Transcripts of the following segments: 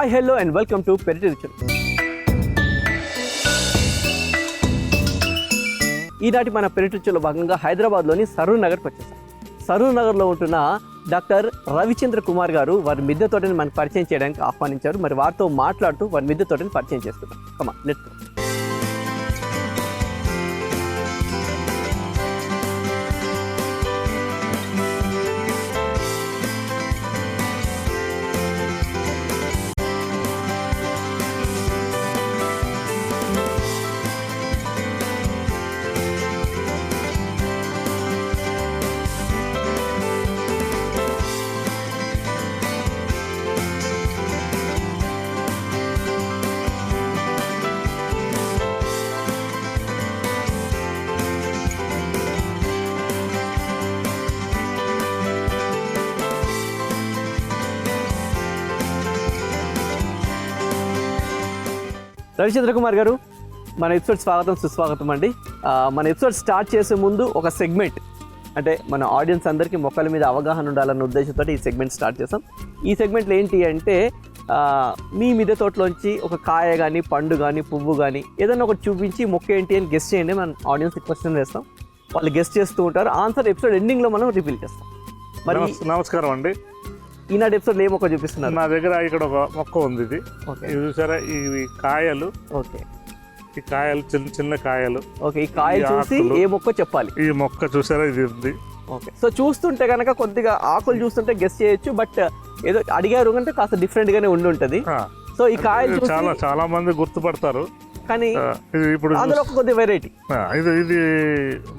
Hi hello and welcome to పెరటి రుచులు. ఈనాటి మన పెరటి రుచుల్లో భాగంగా హైదరాబాద్లోని సరూర్ నగర్కి వచ్చేసాం. సరూర్ నగర్లో ఉంటున్న డాక్టర్ రవిచంద్ర కుమార్ గారు వారి మిద్దె తోటని మనకు పరిచయం చేయడానికి ఆహ్వానించారు. మరి వారితో మాట్లాడుతూ వారి మిద్దె తోటని పరిచయం చేసుకుందాం. కమా లెట్స్ గో. రవిచంద్ర కుమార్ గారు, మన ఎపిసోడ్ స్వాగతం సుస్వాగతం అండి. మన ఎపిసోడ్ స్టార్ట్ చేసే ముందు ఒక సెగ్మెంట్, అంటే మన ఆడియన్స్ అందరికీ మొక్కల మీద అవగాహన ఉండాలన్న ఉద్దేశంతో ఈ సెగ్మెంట్ స్టార్ట్ చేసాం. ఈ సెగ్మెంట్లో ఏంటి అంటే మీ మిద్దె తోటలోంచి ఒక కాయ కానీ పండు కానీ పువ్వు కానీ ఏదైనా ఒకటి చూపించి మొక్క ఏంటి అని గెస్ట్ చేయండి. మనం ఆడియన్స్ క్వశ్చన్ వేస్తాం, వాళ్ళు గెస్ట్ చేస్తూ ఉంటారు. ఆన్సర్ ఎపిసోడ్ ఎండింగ్లో మనం రివీల్ చేస్తాం. మరి నమస్కారం అండి. ఈనాటి ఎపిసోడ్లో ఏ మొక్క చూపిస్తున్నారు? నా దగ్గర ఇక్కడ ఒక మొక్క ఉంది. ఇది ఇది చూసారా, ఇవి కాయలు. ఓకే, ఈ కాయలు చిన్న చిన్న కాయలు. ఓకే, ఈ కాయలు చూసి ఏ మొక్క చెప్పాలి. ఈ మొక్క చూసారా, ఇది ఉంది. ఓకే, సో చూస్తుంటే కనుక కొద్దిగా ఆకులు చూస్తుంటే గెస్ చేయొచ్చు, బట్ ఏదో అడిగారు అంటే కాస్త డిఫరెంట్ గానే ఉండి ఉంటది. సో ఈ కాయలు చాలా మంది గుర్తుపడతారు, కానీ ఇప్పుడు అందులో ఒక కొద్ది వెరైటీ. ఇది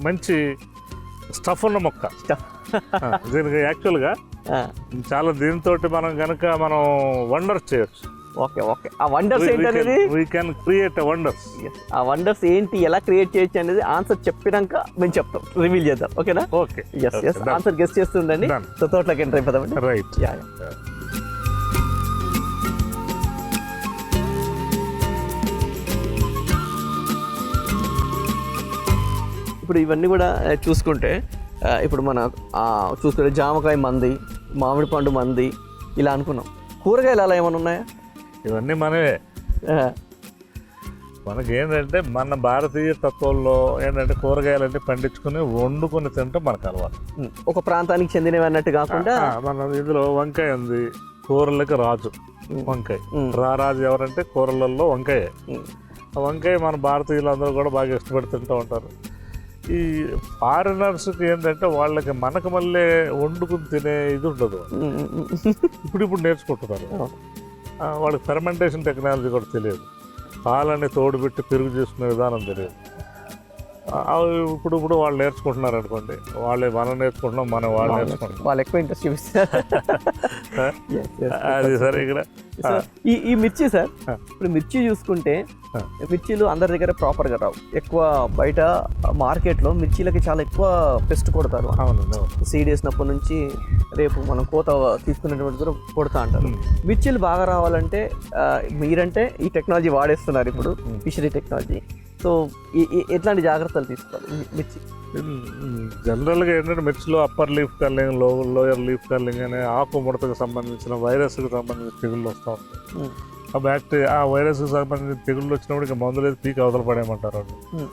మంచి స్టఫ్ ఉన్న మొక్క. దీనికి యాక్చువల్గా చాలా దీంతో మనం వండర్స్ చేయొచ్చు. ఓకే ఓకే, ఆ వండర్స్ ఏంటి అనేది వీ కెన్ క్రియేట్ వండర్స్. ఆ వండర్స్ ఏంటి, ఎలా క్రియేట్ చేయొచ్చు అనేది ఆన్సర్ చెప్పినాక మేము చెప్తాం, రివీల్ చేద్దాం. ఓకేనా? ఓకే, ఆన్సర్ గెస్ట్ చేస్తుండండి. సో తోటలోకి ఎంటర్ అయిపోతామండి. రైట్. ఇప్పుడు ఇవన్నీ కూడా చూసుకుంటే ఇప్పుడు మన చూసుకుంటే జామకాయ మంది, మామిడి పండు మంది ఇలా అనుకున్నాం. కూరగాయలు అలా ఏమైనా ఉన్నాయా? ఇవన్నీ మనవే. మనకి ఏంటంటే మన భారతీయ తత్వంలో ఏంటంటే కూరగాయలన్నీ పండించుకుని వండుకొని తింటే మనకు అలవాటు. ఒక ప్రాంతానికి చెందినవి అన్నట్టు కాకుండా మన ఇందులో వంకాయ ఉంది, కూరలకి రాజు వంకాయ. రారాజు ఎవరంటే కూరలలో వంకాయ. ఆ వంకాయ మన భారతీయులందరూ కూడా బాగా ఇష్టపడి తింటూ ఉంటారు. ఈ ఫారినర్స్కి ఏంటంటే వాళ్ళకి మనకు మళ్ళీ వండుకుని తినే ఇది ఉండదు. ఇప్పుడు నేర్చుకుంటున్నారు. వాళ్ళకి ఫెర్మెంటేషన్ టెక్నాలజీ కూడా తెలియదు, పాలని తోడుపెట్టి పెరుగు చేసుకునే విధానం తెలియదు. ఇప్పుడు వాళ్ళు నేర్చుకుంటున్నారు అనుకోండి. మనం నేర్చుకుంటున్నాం, వాళ్ళు నేర్చుకుంటున్నాం. వాళ్ళు ఎక్కువ ఇంట్రెస్ట్ చూపిస్తారు. అది సరే. ఇక్కడ ఈ మిర్చి సార్, ఇప్పుడు మిర్చి చూసుకుంటే మిర్చీలు అందరి దగ్గర ప్రాపర్గా రావు. ఎక్కువ బయట మార్కెట్లో మిర్చీలకి చాలా ఎక్కువ పెస్ట్ కొడతారు. సీడ్ వేసినప్పటి నుంచి రేపు మనం కోత తీసుకునేటువంటి కూడా కొడతా అంటారు. మిర్చీలు బాగా రావాలంటే మీరంటే ఈ టెక్నాలజీ వాడేస్తున్నారు ఇప్పుడు, ఫిషరీ టెక్నాలజీ. సో ఎట్లాంటి జాగ్రత్తలు తీసుకోవాలి మిర్చి? జనరల్గా ఏంటంటే మిర్చిలో upper leaf curling, lower leaf curling అనే ఆకు ముడతకు సంబంధించిన వైరస్కి సంబంధించిన తెగుళ్ళు వస్తూ ఉంటాయి. ఆ బ్యాక్టీరియా, ఆ వైరస్కి సంబంధించిన తెగుళ్ళు వచ్చినప్పుడు ఇక మందులు పీక్ అవతల పడేయమంటారు వాళ్ళు.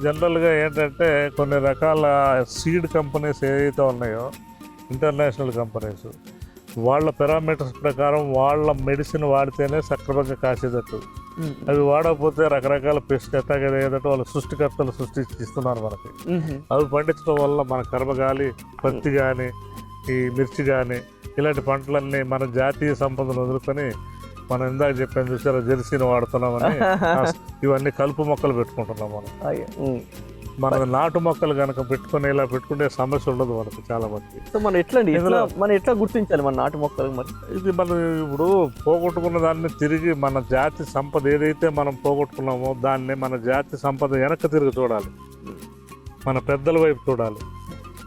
జనరల్గా ఏంటంటే కొన్ని రకాల సీడ్ కంపెనీస్ ఏవైతే ఉన్నాయో, ఇంటర్నేషనల్ కంపెనీస్, వాళ్ళ పారామీటర్స్ ప్రకారం వాళ్ళ మెడిసిన్ వాడితేనే సక్రమంగా కాసేటట్టు. అవి వాడకపోతే రకరకాల పెస్ట్ అటాక్ ఏదంటే వాళ్ళు సృష్టికర్తలు సృష్టిస్తున్నారు మనకి. అవి పండించడం వల్ల మన కర్మ కానీ, పత్తి కానీ, ఈ మిర్చి కానీ, ఇలాంటి పంటలన్నీ మన జాతీయ సంపదను వదులుకొని మనం ఇందాక చెప్పాను చూసారా, జెర్సీని వాడుతున్నామని ఇవన్నీ కలుపు మొక్కలు పెట్టుకుంటున్నాం మనం. మన నాటు మొక్కలు కనుక పెట్టుకుని ఇలా పెట్టుకుంటే సమస్య ఉండదు మనకు చాలా మంది. సో మనం ఎట్లా గుర్తించాలి మన నాటు మొక్కలు? మరి ఇది మనం ఇప్పుడు పోగొట్టుకున్న దాన్ని తిరిగి మన జాతి సంపద ఏదైతే మనం పోగొట్టుకున్నామో దాన్ని మన జాతి సంపద వెనక్కి తిరిగి చూడాలి, మన పెద్దల వైపు చూడాలి.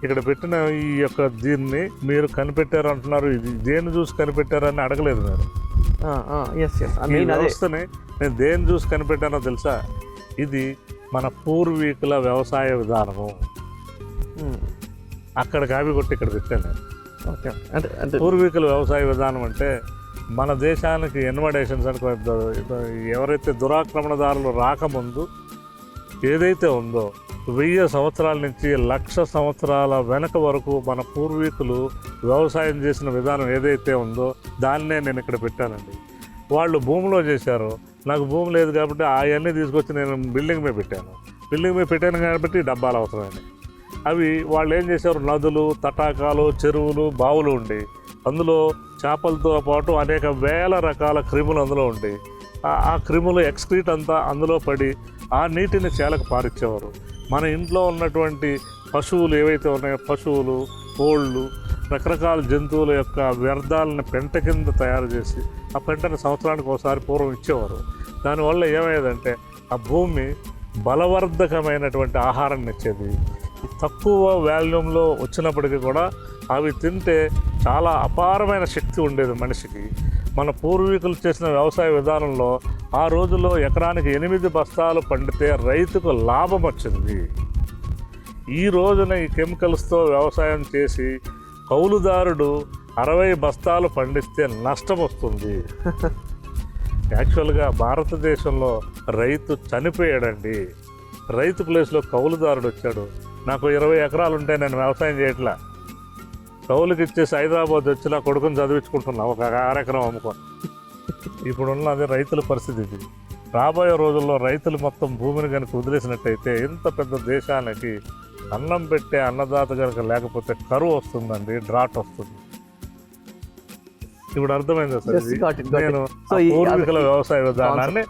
ఇక్కడ పెట్టిన ఈ యొక్క దీన్ని మీరు కనిపెట్టారు అంటున్నారు, ఇది దేన్ని చూసి కనిపెట్టారని అడగలేదు మీరు. వ్యవస్థని నేను దేన్ని చూసి కనిపెట్టానో తెలుసా? ఇది మన పూర్వీకుల వ్యవసాయ విధానము. అక్కడ కాపీ కొట్టి ఇక్కడ పెట్టాను నేను. పూర్వీకుల వ్యవసాయ విధానం అంటే మన దేశానికి ఇన్వడేషన్స్ అనుకో, ఎవరైతే దురాక్రమణదారులు రాకముందు ఏదైతే ఉందో 1000 సంవత్సరాల నుంచి 1,00,000 సంవత్సరాల వెనక వరకు మన పూర్వీకులు వ్యవసాయం చేసిన విధానం ఏదైతే ఉందో దాన్నే నేను ఇక్కడ పెట్టానండి. వాళ్ళు భూమిలో చేశారు, నాకు భూమి లేదు కాబట్టి అవన్నీ తీసుకొచ్చి నేను బిల్డింగ్ మీద పెట్టాను. బిల్డింగ్ మీద పెట్టాను కాబట్టి డబ్బాలు అవసరమైనవి. అవి వాళ్ళు ఏం చేశారు, నదులు, తటాకాలు, చెరువులు, బావులు ఉండి అందులో చేపలతో పాటు అనేక వేల రకాల క్రిములు అందులో ఉండి ఆ క్రిములు ఎక్స్క్రీట్ అంతా అందులో పడి ఆ నీటిని చేలకు పారిచ్చేవారు. మన ఇంట్లో ఉన్నటువంటి పశువులు ఏవైతే ఉన్నాయో, పశువులు, కోళ్ళు, రకరకాల జంతువుల యొక్క వ్యర్థాలను పెంట కింద తయారు చేసి ఆ పెంటను సంవత్సరానికి ఒకసారి పూర్వం ఇచ్చేవారు. దానివల్ల ఏమయ్యేదంటే ఆ భూమి బలవర్ధకమైనటువంటి ఆహారాన్ని ఇచ్చేది. తక్కువ వాల్యూమ్లో వచ్చినప్పటికీ కూడా అవి తింటే చాలా అపారమైన శక్తి ఉండేది మనిషికి. మన పూర్వీకులు చేసిన వ్యవసాయ విధానంలో ఆ రోజుల్లో ఎకరానికి 8 బస్తాలు పండితే రైతుకు లాభం వచ్చింది. ఈ రోజున ఈ కెమికల్స్తో వ్యవసాయం చేసి కౌలుదారుడు 60 బస్తాలు పండిస్తే నష్టం వస్తుంది. యాక్చువల్గా భారతదేశంలో రైతు చనిపోయాడండి. రైతు ప్లేస్లో కౌలుదారుడు వచ్చాడు. నాకు 20 ఎకరాలు ఉంటే నేను వ్యవసాయం చేయట్లా, కౌలుకి ఇచ్చేసి హైదరాబాద్ వచ్చి నా కొడుకుని చదివించుకుంటున్నా ఒక 6 ఎకరం అమ్ముకొని. ఇప్పుడున్న అదే రైతుల పరిస్థితి ఇది. రాబోయే రోజుల్లో రైతులు మొత్తం భూమిని కనుక వదిలేసినట్టయితే ఇంత పెద్ద దేశానికి అన్నం పెట్టే అన్నదాత కనుక లేకపోతే కరువు వస్తుందండి, డ్రాట్ వస్తుంది. ఇప్పుడు అర్థమైందా సార్? నేను పూర్వీకుల వ్యవసాయ విధానాన్ని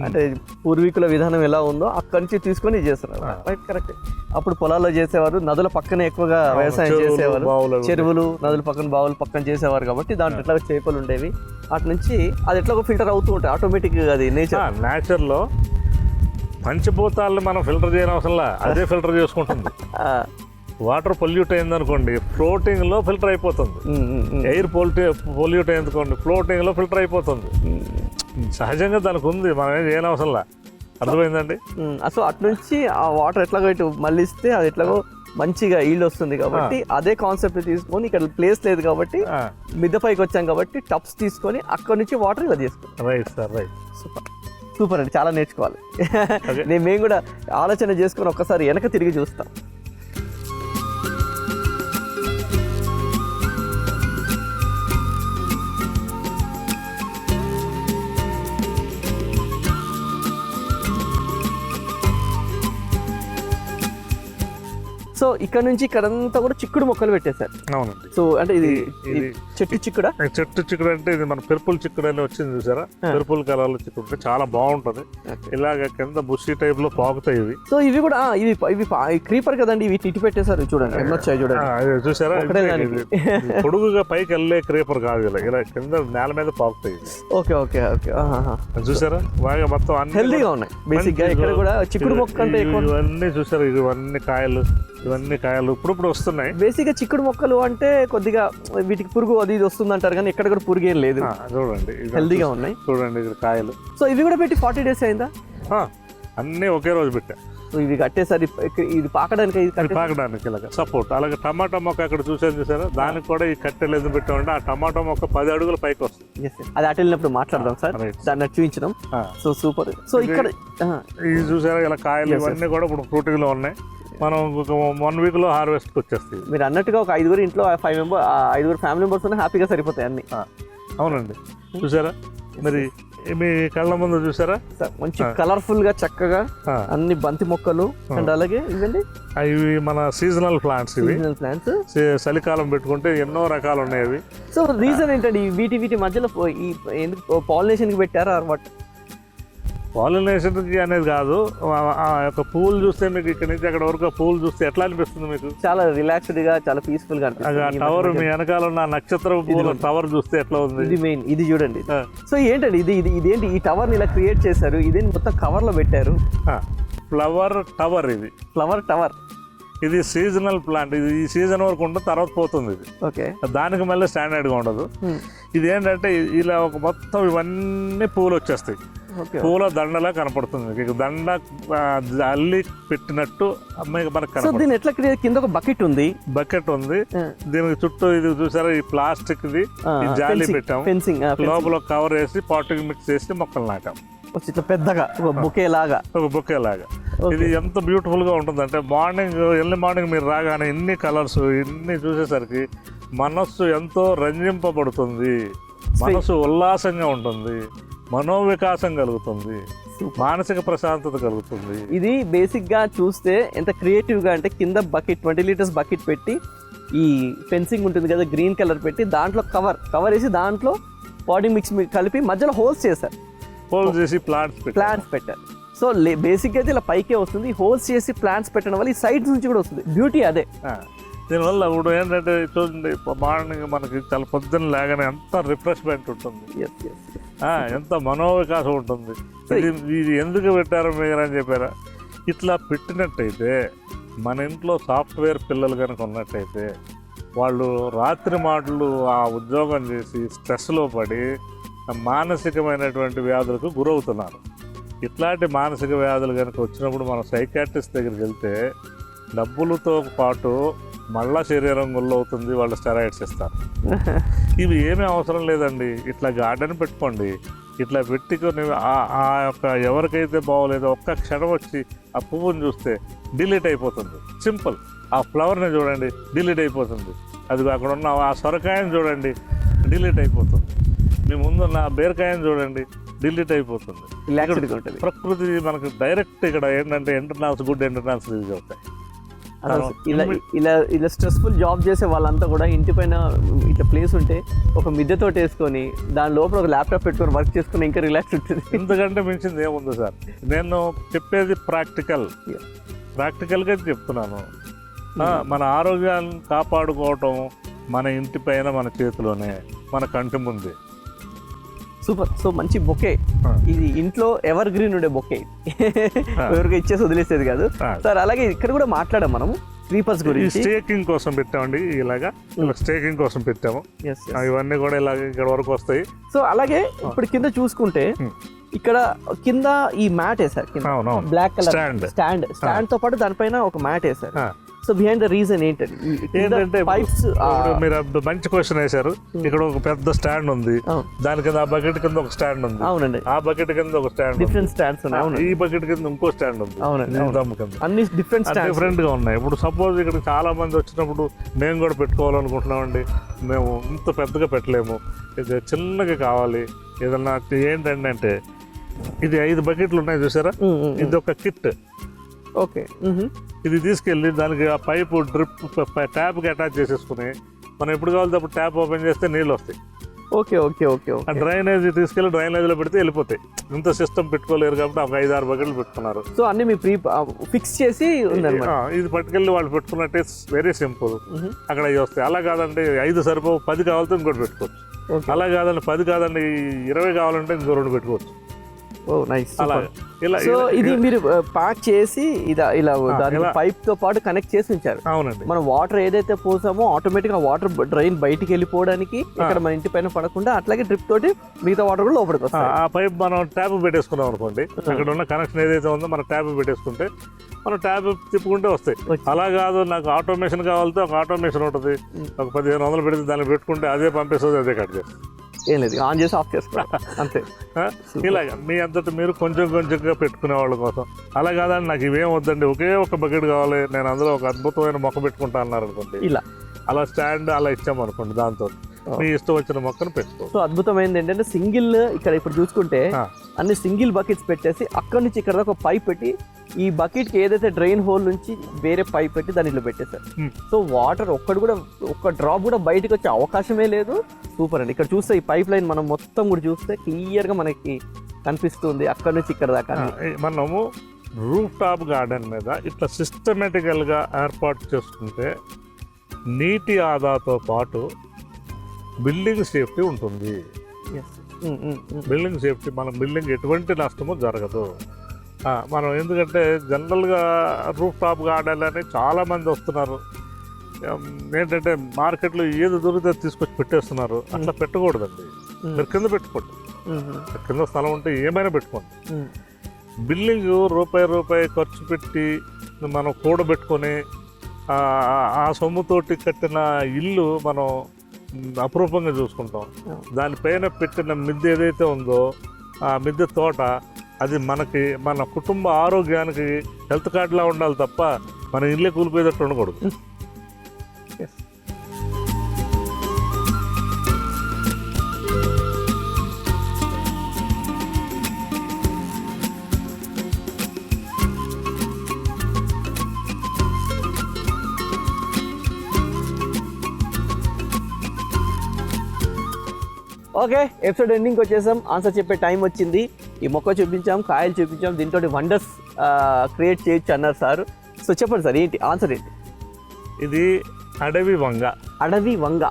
అంటే పూర్వీకుల విధానం ఎలా ఉందో అక్కడి నుంచి తీసుకొని చేస్తున్నారు. Right, correct. అప్పుడు పొలాల్లో చేసేవారు, నదుల పక్కన ఎక్కువగా వ్యవసాయం చేసేవారు, చెరువులు, నదుల పక్కన, బావుల పక్కన చేసేవారు కాబట్టి దాంట్లో ఎట్లా చేపలు ఉండేవి. అటు నుంచి అది ఎట్లా ఫిల్టర్ అవుతూ ఉంటాయి ఆటోమేటిక్. అది నేచర్లో పంచభూతాలను మనం ఫిల్టర్ చేయని అవసరంలా అదే ఫిల్టర్ చేసుకుంటుంది. వాటర్ పొల్యూట్ అయిందనుకోండి, ఫ్లోటింగ్లో ఫిల్టర్ అయిపోతుంది. ఎయిర్ పొల్యూట్ అయిందనుకోండి, ఫ్లోటింగ్లో ఫిల్టర్ అయిపోతుంది. సహజంగా దానికి ఉంది, మనం ఏం చేయని అవసరంలా. అర్థమైందండి? సో అటు నుంచి ఆ వాటర్ ఎట్లాగో ఇటు మళ్ళిస్తే అది ఎట్లాగో మంచిగా ఈల్డ్ వస్తుంది కాబట్టి అదే కాన్సెప్ట్ తీసుకొని, ఇక్కడ ప్లేస్ లేదు కాబట్టి మిద్దె పైకి వచ్చాం కాబట్టి టబ్స్ తీసుకొని అక్కడ నుంచి వాటర్ ఇలా చేసుకుంటాం. Right sir, right. Super super అండి, చాలా నేర్చుకోవాలి. మేము కూడా ఆలోచన చేసుకొని ఒక్కసారి వెనక తిరిగి చూస్తాం. సో ఇక్కడ నుంచి ఇక్కడంతా కూడా చిక్కుడు మొక్కలు పెట్టేశారు. అవునండి. సో అంటే ఇది చెట్టు చిక్కుడా? చెట్టు చిక్కుడు అంటే ఇది మన పెర్పుల్ చిక్కుడు అని వచ్చింది చూసారా? పెర్పుల్ కలర్ లో చిక్కుడు చాలా బాగుంటది. ఇలాగ కింద బుషి టైప్ లో పాకుతాయి ఇవి. సో ఇవి కూడా ఇవి క్రీపర్ కదండి, ఇవి ఇటు పెట్టేశారు. చూడండి ఎన్ని వచ్చాయి చూడండి. చూసారా? పొడుగుగా పైకి వెళ్ళే క్రీపర్ కాదు, ఇలా కింద నేల మీద పాకుతాయి. Okay okay okay. చూసారా? బాగా మొత్తం అన్ని హెల్దీగా ఉన్నాయి. బేసిక్ గా ఇక్కడ కూడా చిక్కుడు మొక్క అంటే ఇవన్నీ చూసారా? ఇవన్నీ కాయలు ఇప్పుడు వస్తున్నాయి. బేసిక్ గా చిక్కుడు మొక్కలు అంటే కొద్దిగా వీటికి పురుగు అది ఇది వస్తుంది అంటారు, కానీ ఎక్కడ కూడా పురుగు ఏం లేదు. చూడండి హెల్దీగా ఉన్నాయి. చూడండి ఇక్కడ కాయలు. సో ఇవి కూడా పెట్టి 40 days అయిందా? అన్నీ ఒకే రోజు పెట్టా. సో ఇవి కట్టేసరి ఇది పాకడానికి ఇలాగ సపోర్ట్. అలాగే టమాటా మొక్క అక్కడ చూసారా? దానికి కూడా ఈ కట్టెలు ఎందుకు పెట్టామంటే ఆ టమాటా మొక్క 10 అడుగుల పైకి వస్తుంది. అది అటు వెళ్ళినప్పుడు మాట్లాడదాం సార్, దాన్ని చూపించడం. So super. సో ఇక్కడ ఇది చూసారా? ఇలా కాయలు ఇవన్నీ కూడా ఇప్పుడు ఫ్రూటింగ్ లో ఉన్నాయి. మనం ఒక 1 week లో హార్వెస్ట్కి వచ్చేస్తాయి. మీరు అన్నట్టుగా ఒక 5 ఇంట్లో 5 ఫ్యామిలీ మెంబర్స్ ఉన్నా హ్యాపీగా సరిపోతాయి అన్ని. అవునండి. చూసారా? మరి మీ కళ్ళ ముందు చూసారా? మంచి కలర్ఫుల్ గా చక్కగా అన్ని బంతి మొక్కలు అండ్ అలాగే ఇవండి ఇవి మన సీజనల్ ప్లాంట్స్. సీజనల్ ప్లాంట్స్ చలికాలం పెట్టుకుంటే ఎన్నో రకాలు ఉన్నాయి. సో రీజన్ ఏంటండి వీటి మధ్యలో ఎందుకు పాలినేషన్ కి పెట్టారా? పాలినేషన్కి అనేది కాదు, ఆ యొక్క పూలు చూస్తే మీకు ఇక్కడ నుంచి అక్కడ వరకు పూలు చూస్తే ఎట్లా అనిపిస్తుంది మీకు? చాలా రిలాక్స్డ్ గా, చాలా పీస్ఫుల్ గా అనిపిస్తుంది. టవర్ మీ వెనకాల ఉన్న నక్షత్ర పూల టవర్ చూస్తే ఎట్లా ఉంది? ఇది మెయిన్, ఇది చూడండి. సో ఏంటండి ఇదేంటి ఈ టవర్ ని ఇలా క్రియేట్ చేశారు? ఇదేంటి మొత్తం కవర్ లో పెట్టారు? Flower tower. ఇది ఫ్లవర్ టవర్. ఇది సీజనల్ ప్లాంట్. ఇది ఈ సీజన్ వరకు ఉంటుంది, తర్వాత పోతుంది. ఇది ఓకే. దానికి మళ్ళీ స్టాండర్డ్ గా ఉండదు. ఇది ఏంటంటే ఇలా ఒక మొత్తం ఇవన్నీ పూలు వచ్చేస్తాయి. ఓకే పూల దండలా కనపడుతుంది మీకు. దండ అల్లి పెట్టినట్టు అమ్మాయి మనకు సో కనపడుతుంది. దీని ఎట్లా క్రియేట్, కింద ఒక బకెట్ ఉంది, బకెట్ ఉంది, దీనికి చుట్టూ ఇది చూసారా ఈ ప్లాస్టిక్ ది ఈ జాలి పెట్టాము, ఫెన్సింగ్ లోపల కవర్ వేసి పాటింగ్ మిక్స్ చేసి మొక్కలు నాటాం ఇట్లా పెద్దగా ఒక బొకే లాగా. ఒక బొకే లాగా. ఇది ఎంత బ్యూటిఫుల్ గా ఉంటుంది అంటే ఎర్లీ మార్నింగ్ మీరు రాగానే ఇన్ని కలర్స్ ఇన్ని చూసేసరికి మనస్సు ఎంతో రంజింపబడుతుంది, మనసు ఉల్లాసంగా ఉంటుంది, మనోవికాసం కలుగుతుంది, మానసిక ప్రశాంతత కలుగుతుంది. ఇది బేసిక్ గా చూస్తే ఎంత క్రియేటివ్ గా అంటే కింద బకెట్ 20 లీటర్స్ బకెట్ పెట్టి ఈ ఫెన్సింగ్ ఉంటుంది కదా గ్రీన్ కలర్ పెట్టి దాంట్లో కవర్ వేసి దాంట్లో పాటింగ్ మిక్స్ కలిపి మధ్యలో హోల్స్ చేశారు, హోల్స్ చేసి ప్లాంట్స్ పెట్టారు. సో బేసిక్ అయితే ఇలా పైకే వస్తుంది, హోల్స్ చేసి ప్లాంట్స్ పెట్టడం వల్ల ఈ సైడ్స్ నుంచి కూడా వస్తుంది. బ్యూటీ అదే. దీనివల్ల ఇప్పుడు ఏంటంటే చూడండి మార్నింగ్ మనకి చాలా పొద్దున్న లేగానే ఎంత రిఫ్రెష్మెంట్ ఉంటుంది, ఎంత మనోవికాసం ఉంటుంది. ఇది ఎందుకు పెట్టారు మీరు అని చెప్పారా? ఇట్లా పెట్టినట్టయితే మన ఇంట్లో సాఫ్ట్వేర్ పిల్లలు కనుక ఉన్నట్టయితే వాళ్ళు రాత్రి మాటలు ఆ ఉద్యోగం చేసి స్ట్రెస్లో పడి మానసికమైనటువంటి వ్యాధులకు గురవుతున్నారు. ఇట్లాంటి మానసిక వ్యాధులు కనుక వచ్చినప్పుడు మనం సైకాట్రిస్ట్ దగ్గరికి వెళ్తే డబ్బులతో పాటు మళ్ళా శరీరం గుల్లవుతుంది, వాళ్ళు స్టెరాయిడ్స్ ఇస్తారు. ఇవి ఏమీ అవసరం లేదండి. ఇట్లా గార్డెన్ పెట్టుకోండి, ఇట్లా పెట్టుకొని ఆ యొక్క ఎవరికైతే బాగోలేదో ఒక్క క్షణం వచ్చి ఆ పువ్వుని చూస్తే డిలీట్ అయిపోతుంది. సింపుల్. ఆ ఫ్లవర్ని చూడండి డిలీట్ అయిపోతుంది. అది అక్కడ ఉన్న ఆ సొరకాయని చూడండి డిలీట్ అయిపోతుంది. మీ ముందున్న బీరకాయని చూడండి డిలీట్ అయిపోతుంది. ప్రకృతి మనకు డైరెక్ట్ ఇక్కడ ఏంటంటే గుడ్ ఎంటర్నాల్స్ రిలీజ్ అవుతాయి. ఇలా స్ట్రెస్ఫుల్ జాబ్ చేసే వాళ్ళంతా కూడా ఇంటి పైన ఇట్లా ప్లేస్ ఉంటే ఒక మిద్దెతో వేసుకొని దాని లోపల ఒక ల్యాప్టాప్ పెట్టుకొని వర్క్ చేసుకుని ఇంకా రిలాక్స్ ఉంటుంది. ఎందుకంటే మించింది ఏముంది సార్? నేను చెప్పేది ప్రాక్టికల్గా చెప్తున్నాను. మన ఆరోగ్యాన్ని కాపాడుకోవటం మన ఇంటి పైన మన చేతిలోనే, మన కంటి ముందే. సూపర్. సో మంచి బొకే. ఇది ఇంట్లో ఎవర్ గ్రీన్ ఉండే బొకే, ఎవరికి ఇచ్చేసి వదిలేసేది కాదు సార్. అలాగే ఇక్కడ కూడా మాట్లాడాం మనం క్రీపర్స్ గురించి. స్టేకింగ్ కోసం పెట్టామండి, ఇలాగా స్టేకింగ్ కోసం పెట్టాము. ఇవన్నీ కూడా ఇలాగ ఇక్కడ వరకు వస్తాయి. సో అలాగే ఇప్పుడు కింద చూసుకుంటే ఇక్కడ కింద ఈ మ్యాట్ వేసారు, బ్లాక్ కలర్ స్టాండ్ తో పాటు దానిపైన ఒక మ్యాట్ వేసారు. సో బిహైండ్ ద రీజన్ ఏంటంటే పైప్స్. మీరు మంచి క్వశ్చన్ వేశారు. ఇక్కడ ఒక పెద్ద స్టాండ్ ఉంది, దాని కింద ఆ బకెట్ కింద ఒక స్టాండ్ ఉంది. అవునండి. ఆ బకెట్ కింద ఒక స్టాండ్, డిఫరెంట్ స్టాండ్స్ ఉన్నాయి. ఈ బకెట్ కింద ఇంకో స్టాండ్ ఉంది. అన్ని డిఫరెంట్ గా ఉన్నాయి. ఇప్పుడు సపోజ్ ఇక్కడ చాలా మంది వచ్చినప్పుడు మేము కూడా పెట్టుకోవాలనుకుంటున్నామండి, మేము ఇంత పెద్దగా పెట్టలేము, ఇది చిన్నగా కావాలి ఏదన్నా. ఏంటంటే ఇది 5 బకెట్లు ఉన్నాయి చూసారా, ఇది ఒక కిట్. ఓకే. ఇది తీసుకెళ్ళి దానికి ఆ పైపు డ్రిప్ ట్యాప్కి అటాచ్ చేసేసుకుని మనం ఎప్పుడు కావాలంటే అప్పుడు ట్యాప్ ఓపెన్ చేస్తే నీళ్ళు వస్తాయి. Okay okay okay. ఆ డ్రైనేజ్ తీసుకెళ్ళి డ్రైనేజ్లో పెడితే వెళ్ళిపోతాయి. ఇంత సిస్టమ్ పెట్టుకోలేరు కాబట్టి ఒక 5-6 బకెట్లు పెట్టుకున్నారు. సో అన్ని మీ ఫిక్స్ చేసి ఇది పట్టుకెళ్ళి వాళ్ళు పెట్టుకున్నట్టే వెరీ సింపుల్. అక్కడ అవి వస్తాయి. అలా కాదండి 5 సరిపోవు, 10 కావాలంటే ఇంకోటి పెట్టుకోవచ్చు. అలా కాదండి 10 కాదండి 20 కావాలంటే ఇంకో 2 పెట్టుకోవచ్చు. ఓ నైస్. సో ఇది మీరు ప్యాక్ చేసి ఇలా పైప్ తో పాటు కనెక్ట్ చేసి ఉంచారు. అవునండి. మనం వాటర్ ఏదైతే పోసామో ఆటోమేటిక్ గా వాటర్ డ్రైన్ బయటికి వెళ్ళిపోవడానికి ఇక్కడ మన ఇంటి పైన పడకుండా అట్లాగే డ్రిప్ తోటి మిగతా వాటర్ కూడా లోపలికి వస్తాయి. ఆ పైప్ మనం ట్యాప్ పెట్టేసుకున్నాం అనుకోండి, అక్కడ ఉన్న కనెక్షన్ ఏదైతే ఉందో మనం ట్యాప్ పెట్టేసుకుంటే మనం ట్యాప్ తిప్పుకుంటే వస్తాయి. అలా కాదు నాకు ఆటోమేషన్ కావాలంటే ఒక ఆటోమేషన్ ఉంటుంది, ఒక 1500 పెడితే దాన్ని పెట్టుకుంటే అదే పంపిస్తుంది, అదే కట్ చేస్తుంది. ఏం లేదు, ఆన్ చేసి ఆఫ్ చేసుకోవాలి అంతే. ఇలాగ మీ అంతటి మీరు కొంచెం కొంచెంగా పెట్టుకునే వాళ్ళ కోసం. అలా కాదండి నాకు ఇవేం వద్దండి, ఒకే ఒక బకెట్ కావాలి, నేను అందులో ఒక అద్భుతమైన మొక్క పెట్టుకుంటా అన్నారు అనుకోండి, ఇలా అలా స్టాండ్ అలా ఇచ్చామనుకోండి, దాంతో మీ ఇష్టం వచ్చిన మొక్కను పెట్టుకో. సో అద్భుతమైనది ఏంటంటే సింగిల్, ఇక్కడ ఇప్పుడు చూసుకుంటే అన్ని సింగిల్ బకెట్స్ పెట్టేసి అక్కడ నుంచి ఇక్కడ దాకా ఒక పైప్ పెట్టి ఈ బకెట్ కి ఏదైతే డ్రైన్ హోల్ నుంచి వేరే పైప్ పెట్టి దాని ఇట్లా పెట్టేశారు. సో వాటర్ ఒక్క డ్రాప్ కూడా బయటకు వచ్చే అవకాశమే లేదు. సూపర్ అండి. ఇక్కడ చూస్తే ఈ పైప్ లైన్ మనం మొత్తం కూడా చూస్తే క్లియర్ గా మనకి కనిపిస్తుంది అక్కడ నుంచి ఇక్కడ దాకా. మనము రూఫ్ టాప్ గార్డెన్ మీద ఇట్లా సిస్టమేటికల్ గా ఏర్పాటు చేసుకుంటే నీటి ఆదాతో పాటు బిల్డింగ్ సేఫ్టీ ఉంటుంది. బిల్డింగ్ సేఫ్టీ, మన బిల్డింగ్ ఎటువంటి నష్టము జరగదు. మనం ఎందుకంటే జనరల్గా రూఫ్ టాప్ గార్డెన్ అని చాలామంది వస్తున్నారు, ఏంటంటే మార్కెట్లో ఏది దొరికితే తీసుకొచ్చి పెట్టేస్తున్నారు. అట్లా పెట్టకూడదండి. మీరు కింద పెట్టుకోండి, కింద స్థలం ఉంటే ఏమైనా పెట్టుకోండి. బిల్డింగ్ రూపాయి ఖర్చు పెట్టి మనం కూడబెట్టుకొని ఆ సొమ్ముతోటి కట్టిన ఇల్లు మనం అపురూపంగా చూసుకుంటాం. దానిపైన పెట్టిన మిద్దె ఏదైతే ఉందో ఆ మిద్దె తోట అది మనకి మన కుటుంబ ఆరోగ్యానికి హెల్త్ కార్డులా ఉండాలి తప్ప మన ఇల్లే కూలిపోయేటట్టు ఉండకూడదు. ఓకే, ఎపిసోడ్ ఎండింగ్కి వచ్చేసాం. ఆన్సర్ చెప్పే టైం వచ్చింది. ఈ మొక్క చూపించాం, కాయలు చూపించాం, దీంతో వండర్స్ క్రియేట్ చేయొచ్చు అన్నారు సార్. సో చెప్పండి సార్, ఏంటి ఆన్సర్ ఏంటి? ఇది అడవి వంగ. అడవి వంగ.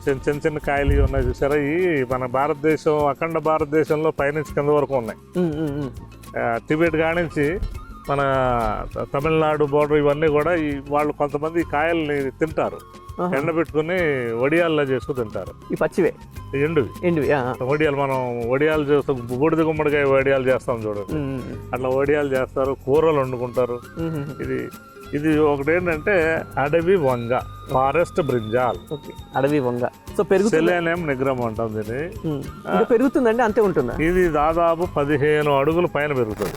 చిన్న చిన్న కాయలు ఉన్నాయి చూసారా, ఈ మన భారతదేశం అఖండ భారతదేశంలో పైనుంచి కింద వరకు ఉన్నాయి. టిబెట్ కానించి మన తమిళనాడు బోర్డర్ ఇవన్నీ కూడా వాళ్ళు కొంతమంది ఈ కాయల్ని తింటారు, ఎండబెట్టుకుని వడియాల్లో చేసుకుని తింటారు. ఈ పచ్చివే ఎండువి వడియాలు. మనం వడియాలు చేస్తాం, బూడిద గుమ్మడికాయ వడియాలు చేస్తాం చూడండి, అట్లా వడియాలు చేస్తారు, కూరలు వండుకుంటారు. ఇది ఒకటి ఏంటంటే అడవి వంగ, ఫారెస్ట్ బ్రింజాల్. అడవి వంగ. సో సెలేనియం నిగ్రమ్ అంటాం దీన్ని. పెరుగుతుందండి, అంతే ఉంటుందా? ఇది దాదాపు 15 అడుగుల పైన పెరుగుతుంది.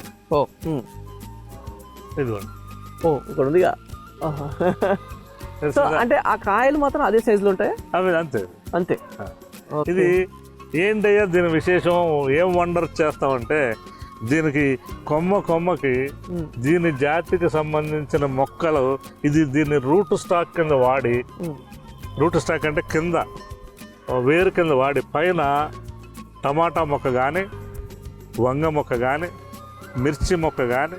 ఇదిగోండి. ఇక్కడ ఉందిగా. అంటే ఆ కాయలు మాత్రం అదే సైజులో ఉంటాయా? అవి అంతే అంతే. ఇది ఏంటయ్యా దీని విశేషం, ఏం వండర్ చేస్తామంటే దీనికి కొమ్మకి దీని జాతికి సంబంధించిన మొక్కలు దీన్ని రూట్ స్టాక్ కింద వాడి, రూట్ స్టాక్ అంటే కింద వేరు కింద వాడి పైన టమాటా మొక్క కానీ, వంగ మొక్క కానీ, మిర్చి మొక్క కానీ,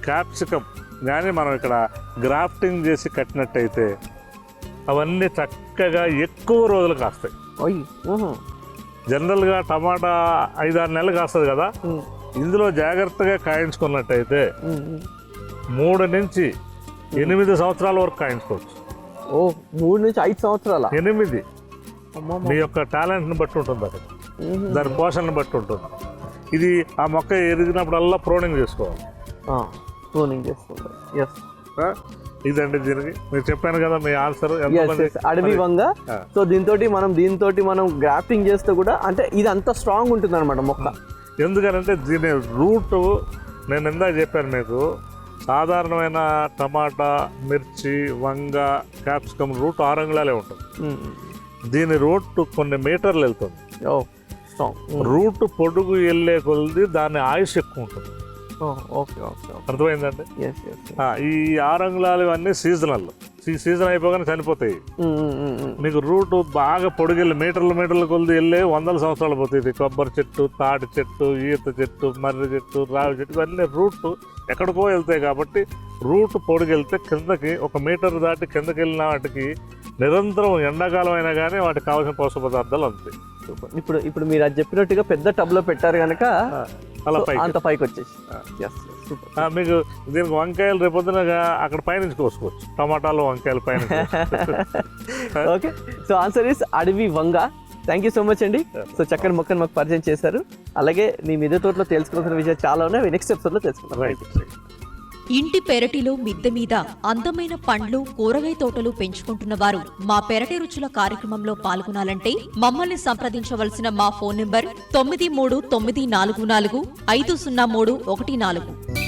క్యాప్సికమ్ కానీ మనం ఇక్కడ గ్రాఫ్టింగ్ చేసి కట్టినట్టయితే అవన్నీ చక్కగా ఎక్కువ రోజులు కాస్తాయి. జనరల్గా టమాటా 5-6 నెలలు కాస్తుంది కదా, ఇందులో జాగ్రత్తగా కాయించుకున్నట్టయితే 3 నుంచి 8 సంవత్సరాల వరకు కాయించుకోవచ్చు. 3 నుంచి 5 సంవత్సరాల? 8. మీ యొక్క టాలెంట్ని బట్టి ఉంటుంది, అది దాని పోషణని బట్టి ఉంటుంది. ఇది ఆ మొక్క ఎదిగినప్పుడల్లా ప్రోనింగ్ చేసుకోవాలి. ఇదండి దీనికి మీరు చెప్పాను కదా మీ ఆన్సర్. అడవి వంగ. సో దీంతో మనం గ్రాఫ్టింగ్ చేస్తే కూడా అంటే ఇది అంత స్ట్రాంగ్ ఉంటుంది అనమాట మొక్క. ఎందుకనంటే దీని రూట్ నేను ఇందాక చెప్పాను మీకు, సాధారణమైన టమాటా, మిర్చి, వంగ, క్యాప్సికమ్ రూట్ 6 అంగుళాలే ఉంటుంది. దీని రూట్ కొన్ని మీటర్లు వెళ్తుంది. రూట్ పొడుగు వెళ్ళే కొలది దాని ఆయుష్ ఎక్కువ ఉంటుంది. అర్థమైందండి? ఈ 6 అంగుళాలు అన్నీ సీజనల్. సీజన్ అయిపోగానే చనిపోతాయి. మీకు రూట్ బాగా పొడిగెళ్ళి మీటర్ల కొలిది వెళ్ళే 100 సంవత్సరాలు పోతాయి. కొబ్బరి చెట్టు, తాటి చెట్టు, ఈత చెట్టు, మర్రి చెట్టు, రావి చెట్టు ఇవన్నీ రూట్ ఎక్కడికో వెళ్తాయి. కాబట్టి రూట్ పొడిగెళ్తే కిందకి 1 మీటర్ దాటి కిందకి వెళ్ళిన వాటికి నిరంతరం ఎండాకాలం అయినా కానీ వాటికి కావాల్సిన పోషక పదార్థాలు అందుతాయి. ఇప్పుడు మీరు అది చెప్పినట్టుగా పెద్ద టబ్లో పెట్టారు కనుక అలా అంత పైకి వచ్చేసి మీకు దీనికి వంకాయలు రేపొద్దున అక్కడ పైనుంచి కోసుకోవచ్చు. టమాటాలు, వంకాయలు పైన. ఓకే, సో ఆన్సర్ ఇస్ అడవి వంగ. థ్యాంక్ యూ సో మచ్ అండి. సో చక్కని మొక్కను మాకు పరిచయం చేశారు. అలాగే మీ మిద్దె తోటలో తెలుసుకోవాల్సిన విషయాలు చాలా ఉన్నాయి, నెక్స్ట్ ఎపిసోడ్లో తెలుసుకుంటాం. ఇంటి పెరటిలో మిద్దె మీద అందమైన పండ్లు, కూరగాయ తోటలు పెంచుకుంటున్న వారు మా పెరటి రుచుల కార్యక్రమంలో పాల్గొనాలంటే మమ్మల్ని సంప్రదించవలసిన మా ఫోన్ నంబర్ 9394450314.